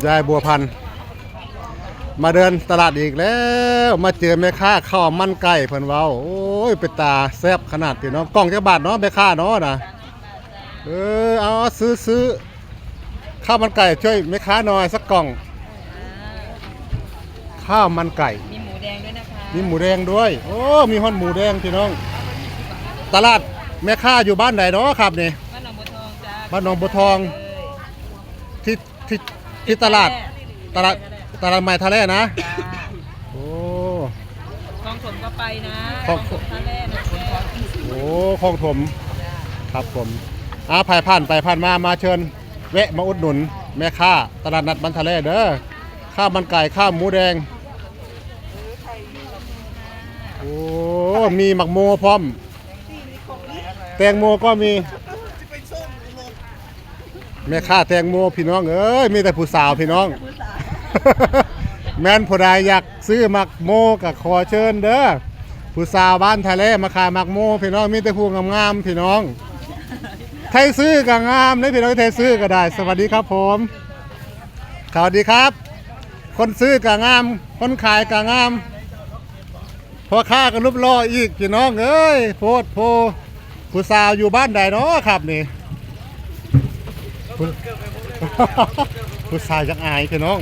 ยายบัวพันธุ์มาเดินตลาดอีกแล้วมาเจอแม่ค้าข้าวมันไก่เพิ่นเว้าโอ้ยเป็นตาแซ่บขนาดพี่น้องกล่องจักบาทเนาะแม่ค้าเนาะนะเอาซื้อข้าวมันไก่ช่วยแม่ค้าหน่อยสักกล่องข้าวมันไก่มีหมูแดงด้วยนะคะมีหมูแดงด้วยโอ้มีฮอนหมูแดงพี่น้องตลาดแม่ค้าอยู่บ้านไหนเนาะครับนี่บ้านหนองบัวทองจ้าบ้านหนองบัวทองที่ที่ตลาดใหม่ทะเลนะโอ้คลองถมก็ไปนะคลองทะเลนะโอ้คลองถมครับผมผ่านมาเชิญแวะมาอุดหนุนแม่ค้าตลาดนัดบ้านทะเลเด้อข้าวมันไก่ข้าวหมูแดงโอ้มีหมักโมพร้อมแตงโมก็มีแม่ค้าแตงโมพี่น้องเอ้ยมีแต่ผู้สาวพี่น้องแม่นผู้ใดอยากซื้อหมักโมก็ขอเชิญเด้อผู้สาวบ้านทะเลมาขายหมักโมพี่น้องมีแต่ผู้งามๆพี่น้องไทยซื้อก็งามนะพี่น้องไทยซื้อก็ได้สวัสดีครับผมสวัสดีครับคนซื้อก็งามคนขายก็งามพอค้าก็รูปล่ออีกพี่น้องเอ้ยโพดโพผู้สาวอยู่บ้านใดเนาะครับนี่ผู้ชายจังอายพี่น้อง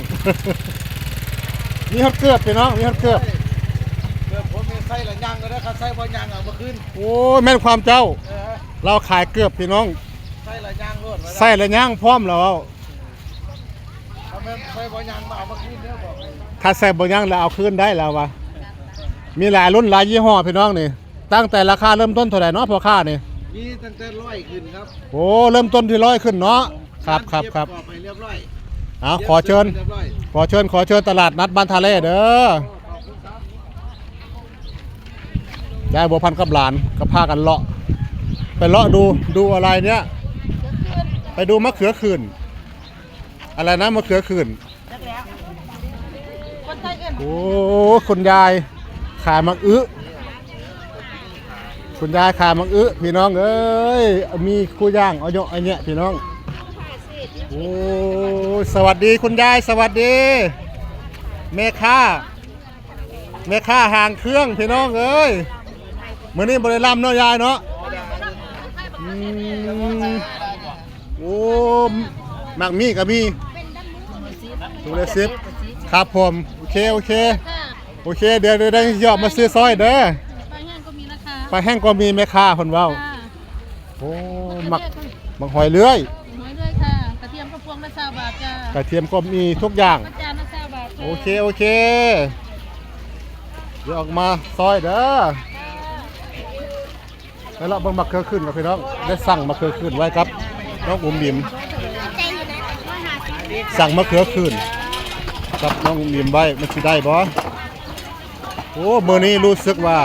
มีฮอตเกือบพี่น้องมีฮอตเกือบผมมีไส้ละยังก็ได้ครับไส้พอยังเอามาขึ้นโอ้แม่นความเจ้าเราขายเกือบพี่น้องไส้ละยังรวดไส้ละย่างพร้อมแล้วเอาแม่ไส้พอยังมาเอามาขึ้นเนี่ยบอกถ้าใส่บ่ย่างแล้วเอาคืนได้แล้ววะมีหลายรุ่นหลายยี่ห้อพี่น้องนี่ตั้งแต่ราคาเริ่มต้นเท่าไหร่เนาะพอค่านี่มีตั้งแต่100ขึ้นครับโอ้เริ่มต้นที่100ขึ้นเนาะครับไปเรียบร้อยขอเชิญตลาดนัดบ้านทะเลเด้อยายบัวพันธุ์กับหลานก็พากันเลาะไปเลาะดูอะไรเนี้ยไปดูมะเขือขื่นอะไรนะมะเขือขื่นโอ้คุณยายขายมักอึคุณยายขายมักอึพี่น้องเอ้ยมีคู่ย่างเอาเยอะไอเนี้ยพี่น้องโอ้สวัสดีคุณยายสวัสดีแม่ค้าห่างเครื่องพี่น้องเอ้ยมื้อนี้บ่ได้ล่ำเนาะยายเนาะโอ้มักมีก็มีถุงละ10ครับผมโอเคเดี๋ยวได้ยอดมาซื้อซอยเด้อปลาแห้งก็มีนะคะปลาแห้งก็มีแม่ค้าเพิ่นเว้าโอ้มักหอยเลื้อยค่ะกระเทียมก็พวงละ20 บาทจ้ากระเทียมก็มีทุกอย่างจานละ20 บาทโอเคเดี๋ยวออกมาซอยเด้อแล้วเราบังมะเขือขึ้นกับพี่น้องได้สั่งมะเขือขึ้นไว้ครับน้องอุ๋มบิ๋มสั่งมะเขือขึ้นกับน้องอุ๋มบิ๋มไว้มันสิได้บ่โอ้มื้อนี้รู้สึกว่า